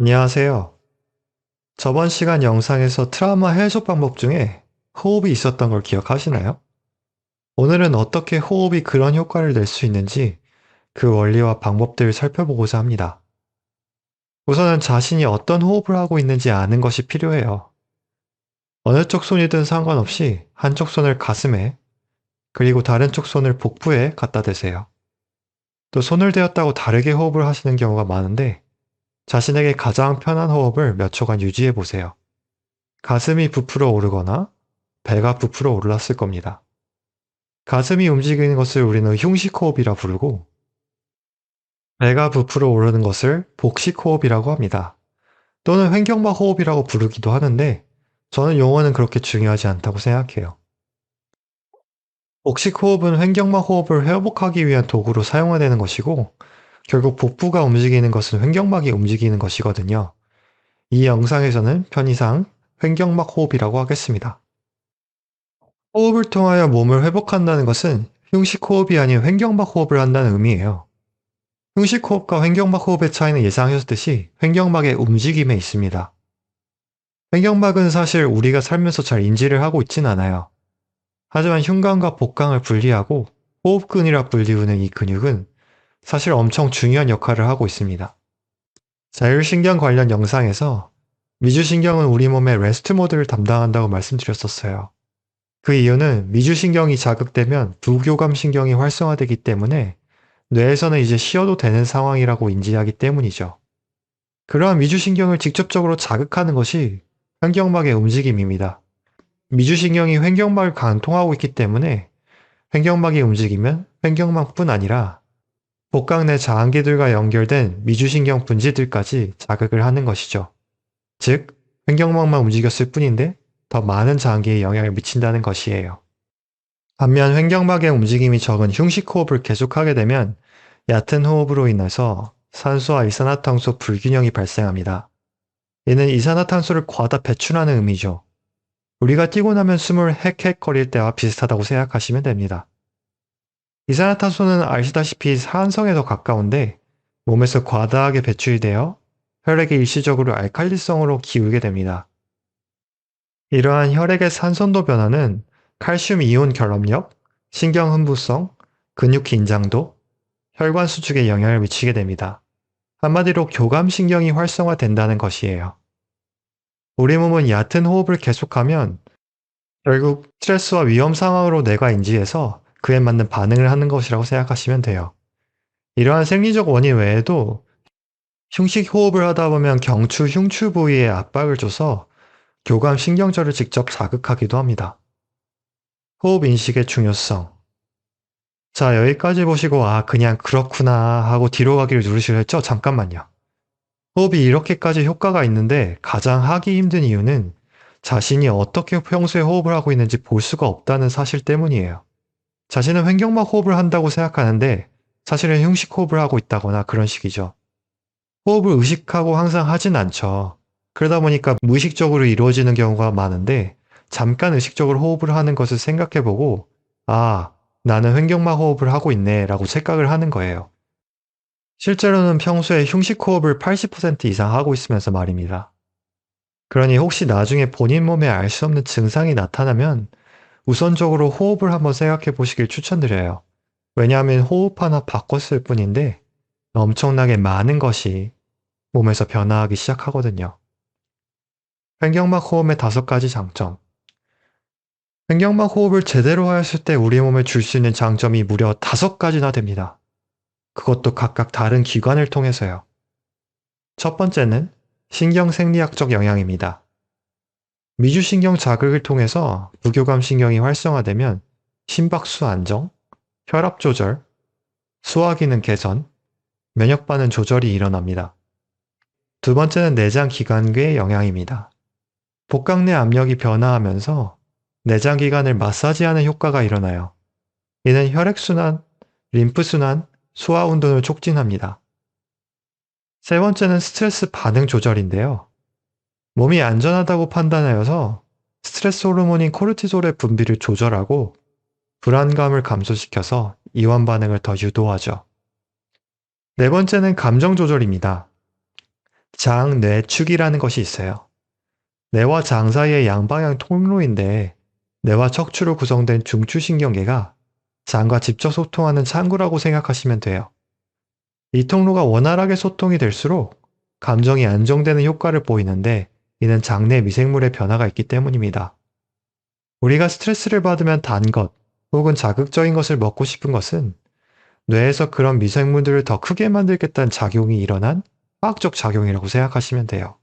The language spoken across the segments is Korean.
안녕하세요. 저번 시간 영상에서 트라우마 해소 방법 중에 호흡이 있었던 걸 기억하시나요? 오늘은 어떻게 호흡이 그런 효과를 낼 수 있는지 그 원리와 방법들을 살펴보고자 합니다. 우선은 자신이 어떤 호흡을 하고 있는지 아는 것이 필요해요. 어느 쪽 손이든 상관없이 한쪽 손을 가슴에, 그리고 다른 쪽 손을 복부에 갖다 대세요. 또 손을 대었다고 다르게 호흡을 하시는 경우가 많은데 자신에게 가장 편한 호흡을 몇 초간 유지해 보세요. 가슴이 부풀어 오르거나 배가 부풀어 올랐을 겁니다. 가슴이 움직이는 것을 우리는 흉식호흡이라 부르고 배가 부풀어 오르는 것을 복식호흡이라고 합니다. 또는 횡격막 호흡이라고 부르기도 하는데 저는 용어는 그렇게 중요하지 않다고 생각해요. 복식호흡은 횡격막 호흡을 회복하기 위한 도구로 사용되는 것이고 결국 복부가 움직이는 것은 횡격막이 움직이는 것이거든요. 이 영상에서는 편의상 횡격막 호흡이라고 하겠습니다. 호흡을 통하여 몸을 회복한다는 것은 흉식 호흡이 아닌 횡격막 호흡을 한다는 의미예요. 흉식 호흡과 횡격막 호흡의 차이는 예상하셨듯이 횡격막의 움직임에 있습니다. 횡격막은 사실 우리가 살면서 잘 인지를 하고 있진 않아요. 하지만 흉곽과 복강을 분리하고 호흡근이라 불리우는 이 근육은 사실 엄청 중요한 역할을 하고 있습니다. 자율신경 관련 영상에서 미주신경은 우리 몸의 레스트 모드를 담당한다고 말씀드렸었어요. 그 이유는 미주신경이 자극되면 부교감신경이 활성화되기 때문에 뇌에서는 이제 쉬어도 되는 상황이라고 인지하기 때문이죠. 그러한 미주신경을 직접적으로 자극하는 것이 횡격막의 움직임입니다. 미주신경이 횡격막을 관통하고 있기 때문에 횡격막이 움직이면 횡격막뿐 아니라 복강 내 자안기들과 연결된 미주신경 분지들까지 자극을 하는 것이죠. 즉, 횡격막만 움직였을 뿐인데 더 많은 자안기에 영향을 미친다는 것이에요. 반면 횡격막의 움직임이 적은 흉식호흡을 계속하게 되면 얕은 호흡으로 인해서 산소와 이산화탄소 불균형이 발생합니다. 이는 이산화탄소를 과다 배출하는 의미죠. 우리가 뛰고 나면 숨을 헥헥거릴 때와 비슷하다고 생각하시면 됩니다. 이산화탄소는 아시다시피 산성에 더 가까운데 몸에서 과다하게 배출이 되어 혈액이 일시적으로 알칼리성으로 기울게 됩니다. 이러한 혈액의 산선도 변화는 칼슘 이온 결합력, 신경 흥부성, 근육 긴장도, 혈관 수축에 영향을 미치게 됩니다. 한마디로 교감신경이 활성화된다는 것이에요. 우리 몸은 얕은 호흡을 계속하면 결국 스트레스와 위험 상황으로 뇌가 인지해서 그에 맞는 반응을 하는 것이라고 생각하시면 돼요. 이러한 생리적 원인 외에도 흉식 호흡을 하다 보면 경추, 흉추 부위에 압박을 줘서 교감신경절을 직접 자극하기도 합니다. 호흡 인식의 중요성. 자, 여기까지 보시고 그냥 그렇구나 하고 뒤로 가기를 누르시려 했죠? 잠깐만요. 호흡이 이렇게까지 효과가 있는데 가장 하기 힘든 이유는 자신이 어떻게 평소에 호흡을 하고 있는지 볼 수가 없다는 사실 때문이에요. 자신은 횡격막 호흡을 한다고 생각하는데 사실은 흉식 호흡을 하고 있다거나 그런 식이죠. 호흡을 의식하고 항상 하진 않죠. 그러다 보니까 무의식적으로 이루어지는 경우가 많은데 잠깐 의식적으로 호흡을 하는 것을 생각해보고 나는 횡격막 호흡을 하고 있네 라고 착각을 하는 거예요. 실제로는 평소에 흉식 호흡을 80% 이상 하고 있으면서 말입니다. 그러니 혹시 나중에 본인 몸에 알 수 없는 증상이 나타나면 우선적으로 호흡을 한번 생각해 보시길 추천드려요. 왜냐하면 호흡 하나 바꿨을 뿐인데 엄청나게 많은 것이 몸에서 변화하기 시작하거든요. 횡격막 호흡의 5가지 장점. 횡격막 호흡을 제대로 하였을 때 우리 몸에 줄 수 있는 장점이 무려 5가지나 됩니다. 그것도 각각 다른 기관을 통해서요. 첫 번째는 신경생리학적 영향입니다. 미주신경 자극을 통해서 부교감신경이 활성화되면 심박수 안정, 혈압 조절, 소화기능 개선, 면역반응 조절이 일어납니다. 두 번째는 내장 기관계의 영향입니다. 복강 내 압력이 변화하면서 내장 기관을 마사지하는 효과가 일어나요. 이는 혈액순환, 림프순환, 소화운동을 촉진합니다. 세 번째는 스트레스 반응 조절인데요. 몸이 안전하다고 판단하여서 스트레스 호르몬인 코르티솔의 분비를 조절하고 불안감을 감소시켜서 이완 반응을 더 유도하죠. 네 번째는 감정 조절입니다. 장뇌축이라는 것이 있어요. 뇌와 장 사이의 양방향 통로인데 뇌와 척추로 구성된 중추신경계가 장과 직접 소통하는 창구라고 생각하시면 돼요. 이 통로가 원활하게 소통이 될수록 감정이 안정되는 효과를 보이는데 이는 장내 미생물의 변화가 있기 때문입니다. 우리가 스트레스를 받으면 단 것 혹은 자극적인 것을 먹고 싶은 것은 뇌에서 그런 미생물들을 더 크게 만들겠다는 작용이 일어난 화학적 작용이라고 생각하시면 돼요.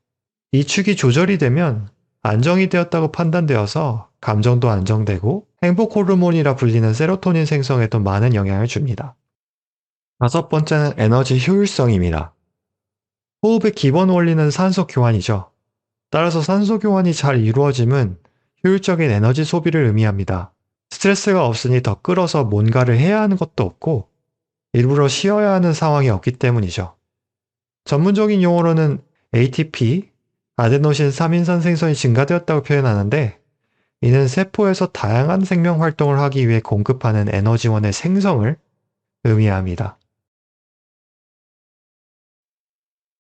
이 축이 조절이 되면 안정이 되었다고 판단되어서 감정도 안정되고 행복 호르몬이라 불리는 세로토닌 생성에도 많은 영향을 줍니다. 다섯 번째는 에너지 효율성입니다. 호흡의 기본 원리는 산소 교환이죠. 따라서 산소 교환이 잘 이루어짐은 효율적인 에너지 소비를 의미합니다. 스트레스가 없으니 더 끌어서 뭔가를 해야 하는 것도 없고 일부러 쉬어야 하는 상황이 없기 때문이죠. 전문적인 용어로는 ATP, 아데노신 3인산 생성이 증가되었다고 표현하는데 이는 세포에서 다양한 생명 활동을 하기 위해 공급하는 에너지원의 생성을 의미합니다.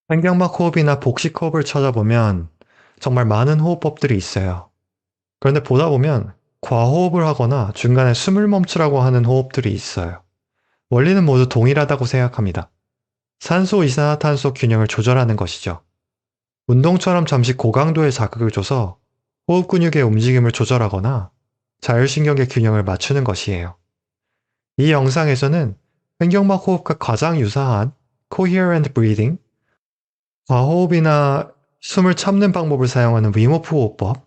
환경막 호흡이나 복식 호흡을 찾아보면 정말 많은 호흡법들이 있어요. 그런데 보다 보면 과호흡을 하거나 중간에 숨을 멈추라고 하는 호흡들이 있어요. 원리는 모두 동일하다고 생각합니다. 산소, 이산화탄소 균형을 조절하는 것이죠. 운동처럼 잠시 고강도의 자극을 줘서 호흡 근육의 움직임을 조절하거나 자율신경계 균형을 맞추는 것이에요. 이 영상에서는 횡격막 호흡과 가장 유사한 coherent breathing, 과호흡이나 숨을 참는 방법을 사용하는 윈호프 호흡법,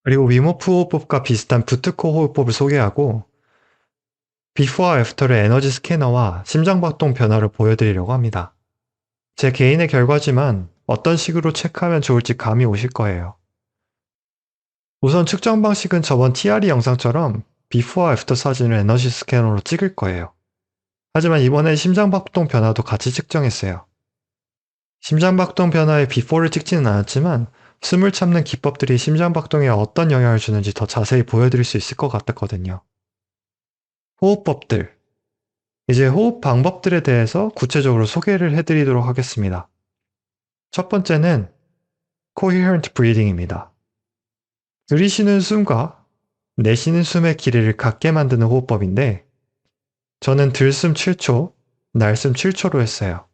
그리고 윈호프 호흡법과 비슷한 부트코 호흡법을 소개하고 비포와 애프터의 에너지 스캐너와 심장박동 변화를 보여드리려고 합니다. 제 개인의 결과지만 어떤 식으로 체크하면 좋을지 감이 오실 거예요. 우선 측정 방식은 저번 TRE 영상처럼 비포와 애프터 사진을 에너지 스캐너로 찍을 거예요. 하지만 이번엔 심장박동 변화도 같이 측정했어요. 심장박동 변화의 비포를 찍지는 않았지만 숨을 참는 기법들이 심장박동에 어떤 영향을 주는지 더 자세히 보여드릴 수 있을 것 같았거든요. 호흡법들. 이제 호흡 방법들에 대해서 구체적으로 소개를 해드리도록 하겠습니다. 첫 번째는 coherent breathing입니다. 들이쉬는 숨과 내쉬는 숨의 길이를 같게 만드는 호흡법인데 저는 들숨 7초, 날숨 7초로 했어요.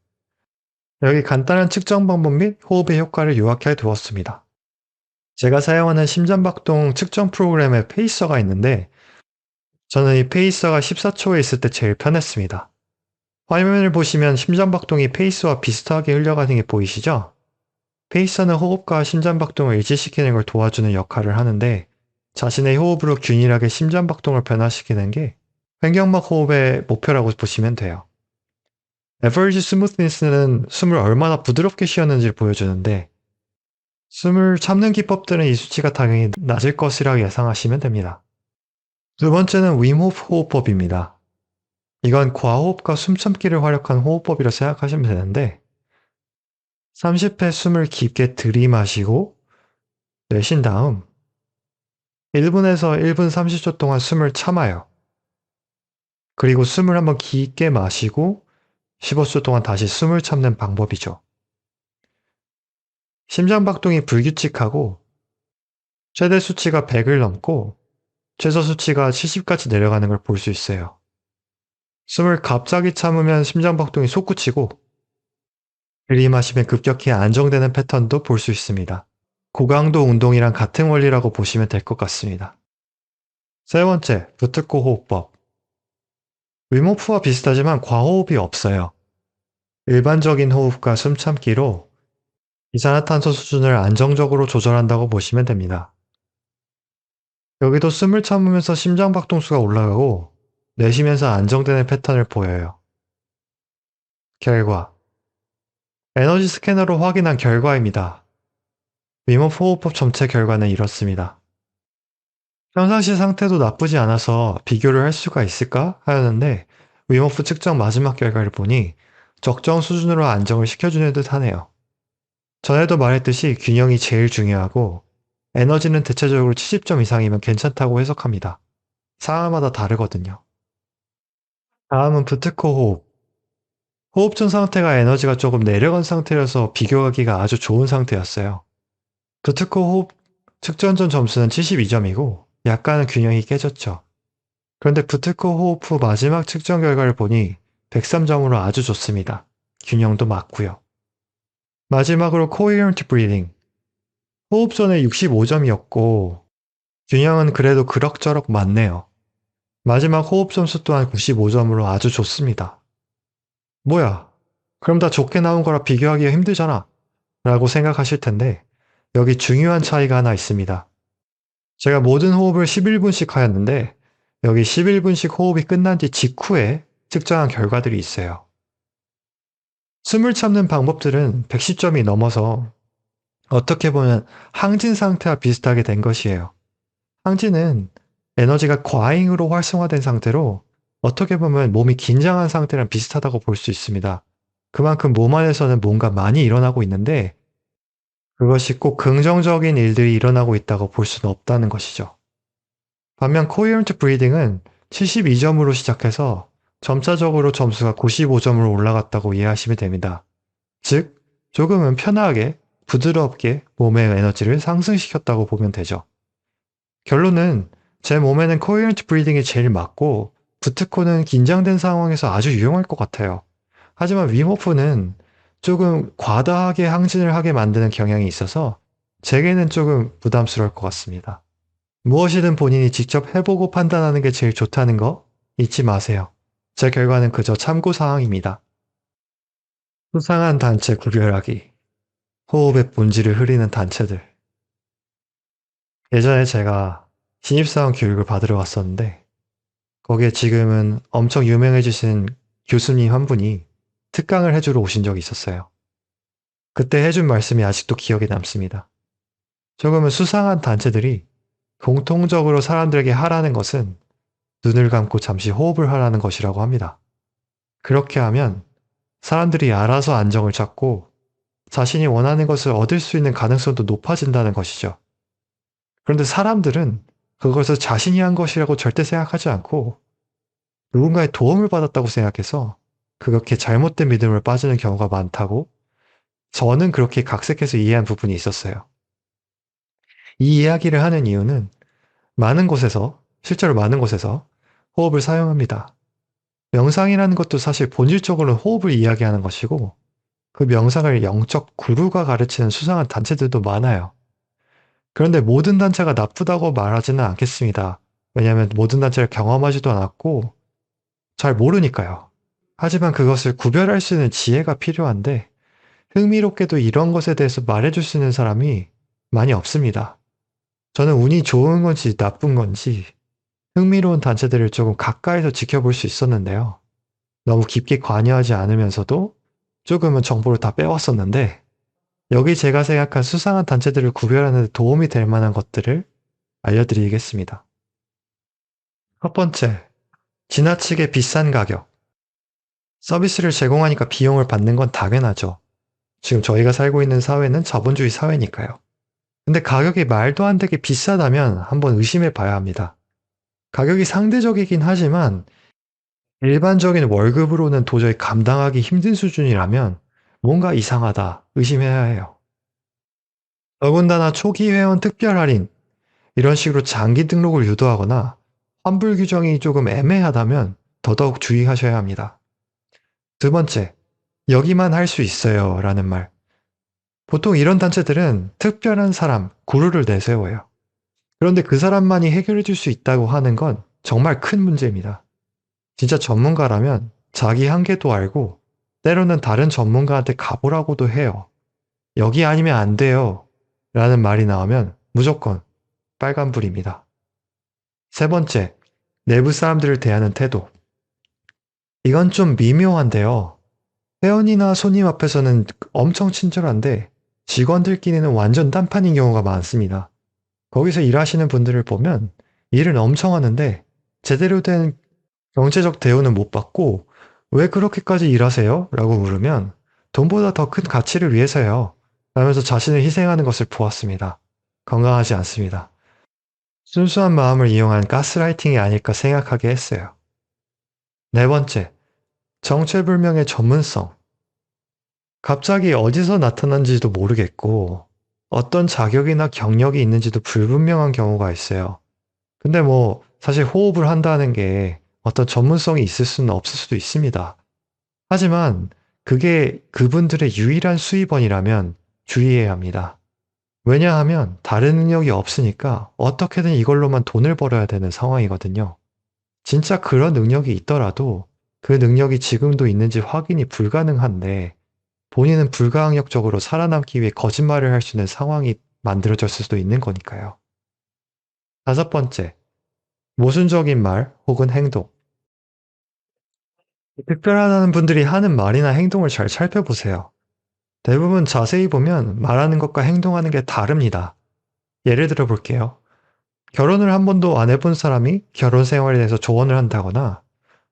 여기 간단한 측정 방법 및 호흡의 효과를 요약해 두었습니다. 제가 사용하는 심장박동 측정 프로그램에 페이서가 있는데 저는 이 페이서가 14초에 있을 때 제일 편했습니다. 화면을 보시면 심장박동이 페이스와 비슷하게 흘러가는 게 보이시죠? 페이서는 호흡과 심장박동을 일치시키는 걸 도와주는 역할을 하는데 자신의 호흡으로 균일하게 심장박동을 변화시키는 게 횡격막 호흡의 목표라고 보시면 돼요. Average Smoothness는 숨을 얼마나 부드럽게 쉬었는지를 보여주는데 숨을 참는 기법들은 이 수치가 당연히 낮을 것이라고 예상하시면 됩니다. 두 번째는 윈호프 호흡법입니다. 이건 과호흡과 숨참기를 활용한 호흡법이라 생각하시면 되는데 30회 숨을 깊게 들이마시고 내쉰 다음 1분에서 1분 30초 동안 숨을 참아요. 그리고 숨을 한번 깊게 마시고 15초 동안 다시 숨을 참는 방법이죠. 심장박동이 불규칙하고 최대 수치가 100을 넘고 최저 수치가 70까지 내려가는 걸 볼 수 있어요. 숨을 갑자기 참으면 심장박동이 솟구치고 들이마시면 급격히 안정되는 패턴도 볼 수 있습니다. 고강도 운동이랑 같은 원리라고 보시면 될 것 같습니다. 세 번째, 부트코 호흡법. 윈호프와 비슷하지만 과호흡이 없어요. 일반적인 호흡과 숨참기로 이산화탄소 수준을 안정적으로 조절한다고 보시면 됩니다. 여기도 숨을 참으면서 심장박동수가 올라가고 내쉬면서 안정되는 패턴을 보여요. 결과 에너지 스캐너로 확인한 결과입니다. 윈호프 호흡법 전체 결과는 이렇습니다. 평상시 상태도 나쁘지 않아서 비교를 할 수가 있을까 하였는데 윈호프 측정 마지막 결과를 보니 적정 수준으로 안정을 시켜주는 듯 하네요. 전에도 말했듯이 균형이 제일 중요하고 에너지는 대체적으로 70점 이상이면 괜찮다고 해석합니다. 상황마다 다르거든요. 다음은 부트코 호흡. 호흡 전 상태가 에너지가 조금 내려간 상태여서 비교하기가 아주 좋은 상태였어요. 부트코 호흡 측정 전 점수는 72점이고 약간은 균형이 깨졌죠. 그런데 부트코 호흡 후 마지막 측정 결과를 보니 103점으로 아주 좋습니다. 균형도 맞고요. 마지막으로 coherent breathing. 호흡 전에 65점이었고 균형은 그래도 그럭저럭 맞네요. 마지막 호흡 점수 또한 95점으로 아주 좋습니다. 뭐야? 그럼 다 좋게 나온 거라 비교하기가 힘들잖아. 라고 생각하실 텐데 여기 중요한 차이가 하나 있습니다. 제가 모든 호흡을 11분씩 하였는데 여기 11분씩 호흡이 끝난 뒤 직후에 측정한 결과들이 있어요. 숨을 참는 방법들은 110점이 넘어서 어떻게 보면 항진 상태와 비슷하게 된 것이에요. 항진은 에너지가 과잉으로 활성화된 상태로 어떻게 보면 몸이 긴장한 상태랑 비슷하다고 볼 수 있습니다. 그만큼 몸 안에서는 뭔가 많이 일어나고 있는데 그것이 꼭 긍정적인 일들이 일어나고 있다고 볼 수는 없다는 것이죠. 반면 coherent breathing은 72점으로 시작해서 점차적으로 점수가 95점으로 올라갔다고 이해하시면 됩니다. 즉, 조금은 편하게, 부드럽게 몸의 에너지를 상승시켰다고 보면 되죠. 결론은 제 몸에는 coherent breathing이 제일 맞고 부트코는 긴장된 상황에서 아주 유용할 것 같아요. 하지만 윈호프는 조금 과다하게 항진을 하게 만드는 경향이 있어서 제게는 조금 부담스러울 것 같습니다. 무엇이든 본인이 직접 해보고 판단하는 게 제일 좋다는 거 잊지 마세요. 제 결과는 그저 참고사항입니다. 수상한 단체 구별하기. 호흡의 본질을 흐리는 단체들. 예전에 제가 신입사원 교육을 받으러 갔었는데 거기에 지금은 엄청 유명해지신 교수님 한 분이 특강을 해주러 오신 적이 있었어요. 그때 해준 말씀이 아직도 기억에 남습니다. 조금은 수상한 단체들이 공통적으로 사람들에게 하라는 것은 눈을 감고 잠시 호흡을 하라는 것이라고 합니다. 그렇게 하면 사람들이 알아서 안정을 찾고 자신이 원하는 것을 얻을 수 있는 가능성도 높아진다는 것이죠. 그런데 사람들은 그것을 자신이 한 것이라고 절대 생각하지 않고 누군가의 도움을 받았다고 생각해서 그렇게 잘못된 믿음을 빠지는 경우가 많다고 저는 그렇게 각색해서 이해한 부분이 있었어요. 이 이야기를 하는 이유는 실제로 많은 곳에서 호흡을 사용합니다. 명상이라는 것도 사실 본질적으로는 호흡을 이야기하는 것이고 그 명상을 영적 구루가 가르치는 수상한 단체들도 많아요. 그런데 모든 단체가 나쁘다고 말하지는 않겠습니다. 왜냐하면 모든 단체를 경험하지도 않았고 잘 모르니까요. 하지만 그것을 구별할 수 있는 지혜가 필요한데 흥미롭게도 이런 것에 대해서 말해줄 수 있는 사람이 많이 없습니다. 저는 운이 좋은 건지 나쁜 건지 흥미로운 단체들을 조금 가까이서 지켜볼 수 있었는데요. 너무 깊게 관여하지 않으면서도 조금은 정보를 다 빼왔었는데 여기 제가 생각한 수상한 단체들을 구별하는 데 도움이 될 만한 것들을 알려드리겠습니다. 첫 번째, 지나치게 비싼 가격. 서비스를 제공하니까 비용을 받는 건 당연하죠. 지금 저희가 살고 있는 사회는 자본주의 사회니까요. 근데 가격이 말도 안 되게 비싸다면 한번 의심해 봐야 합니다. 가격이 상대적이긴 하지만 일반적인 월급으로는 도저히 감당하기 힘든 수준이라면 뭔가 이상하다 의심해야 해요. 더군다나 초기 회원 특별 할인, 이런 식으로 장기 등록을 유도하거나 환불 규정이 조금 애매하다면 더더욱 주의하셔야 합니다. 두 번째, 여기만 할 수 있어요 라는 말. 보통 이런 단체들은 특별한 사람, 구루를 내세워요. 그런데 그 사람만이 해결해 줄 수 있다고 하는 건 정말 큰 문제입니다. 진짜 전문가라면 자기 한계도 알고 때로는 다른 전문가한테 가보라고도 해요. 여기 아니면 안 돼요 라는 말이 나오면 무조건 빨간불입니다. 세 번째, 내부 사람들을 대하는 태도. 이건 좀 미묘한데요. 회원이나 손님 앞에서는 엄청 친절한데 직원들끼리는 완전 딴판인 경우가 많습니다. 거기서 일하시는 분들을 보면 일은 엄청 하는데 제대로 된 경제적 대우는 못 받고 왜 그렇게까지 일하세요? 라고 물으면 돈보다 더 큰 가치를 위해서요. 라면서 자신을 희생하는 것을 보았습니다. 건강하지 않습니다. 순수한 마음을 이용한 가스라이팅이 아닐까 생각하게 했어요. 네 번째, 정체불명의 전문성. 갑자기 어디서 나타난지도 모르겠고, 어떤 자격이나 경력이 있는지도 불분명한 경우가 있어요. 근데 사실 호흡을 한다는 게 어떤 전문성이 있을 수는 없을 수도 있습니다. 하지만 그게 그분들의 유일한 수입원이라면 주의해야 합니다. 왜냐하면 다른 능력이 없으니까 어떻게든 이걸로만 돈을 벌어야 되는 상황이거든요. 진짜 그런 능력이 있더라도 그 능력이 지금도 있는지 확인이 불가능한데 본인은 불가항력적으로 살아남기 위해 거짓말을 할 수 있는 상황이 만들어졌을 수도 있는 거니까요. 다섯 번째, 모순적인 말 혹은 행동. 특별하다는 분들이 하는 말이나 행동을 잘 살펴보세요. 대부분 자세히 보면 말하는 것과 행동하는 게 다릅니다. 예를 들어 볼게요. 결혼을 한 번도 안 해본 사람이 결혼 생활에 대해서 조언을 한다거나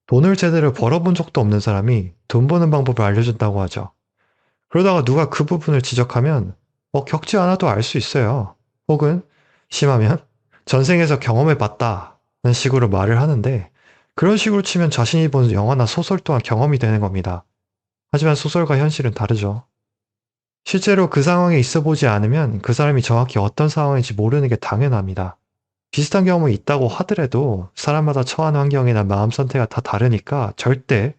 돈을 제대로 벌어본 적도 없는 사람이 돈 버는 방법을 알려준다고 하죠. 그러다가 누가 그 부분을 지적하면 겪지 않아도 알 수 있어요. 혹은 심하면 전생에서 경험해 봤다는 식으로 말을 하는데 그런 식으로 치면 자신이 본 영화나 소설 또한 경험이 되는 겁니다. 하지만 소설과 현실은 다르죠. 실제로 그 상황에 있어 보지 않으면 그 사람이 정확히 어떤 상황인지 모르는 게 당연합니다. 비슷한 경험이 있다고 하더라도 사람마다 처한 환경이나 마음 선택이 다 다르니까 절대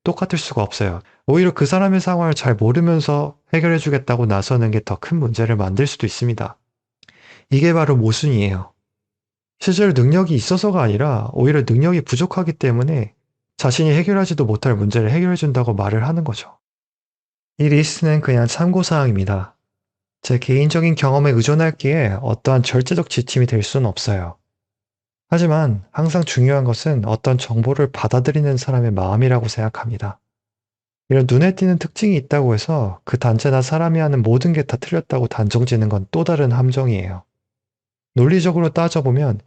똑같을 수가 없어요. 오히려 그 사람의 상황을 잘 모르면서 해결해 주겠다고 나서는 게 더 큰 문제를 만들 수도 있습니다. 이게 바로 모순이에요. 실제로 능력이 있어서가 아니라 오히려 능력이 부족하기 때문에 자신이 해결하지도 못할 문제를 해결해 준다고 말을 하는 거죠. 이 리스트는 그냥 참고사항입니다. 제 개인적인 경험에 의존할기에 어떠한 절대적 지침이 될 수는 없어요. 하지만 항상 중요한 것은 어떤 정보를 받아들이는 사람의 마음이라고 생각합니다. 이런 눈에 띄는 특징이 있다고 해서 그 단체나 사람이 하는 모든 게 다 틀렸다고 단정지는 건 또 다른 함정이에요. 논리적으로 따져보면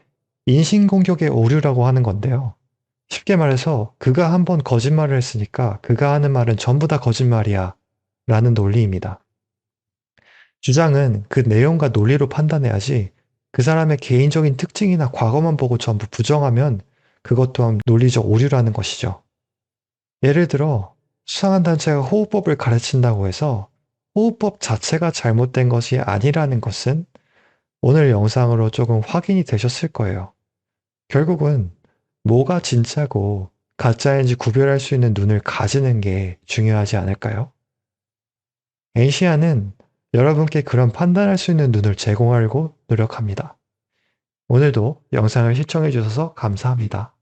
인신공격의 오류라고 하는 건데요. 쉽게 말해서 그가 한번 거짓말을 했으니까 그가 하는 말은 전부 다 거짓말이야 라는 논리입니다. 주장은 그 내용과 논리로 판단해야지 그 사람의 개인적인 특징이나 과거만 보고 전부 부정하면 그것 또한 논리적 오류라는 것이죠. 예를 들어 수상한 단체가 호흡법을 가르친다고 해서 호흡법 자체가 잘못된 것이 아니라는 것은 오늘 영상으로 조금 확인이 되셨을 거예요. 결국은 뭐가 진짜고 가짜인지 구별할 수 있는 눈을 가지는 게 중요하지 않을까요? 에이시아는 여러분께 그런 판단할 수 있는 눈을 제공하려고 노력합니다. 오늘도 영상을 시청해 주셔서 감사합니다.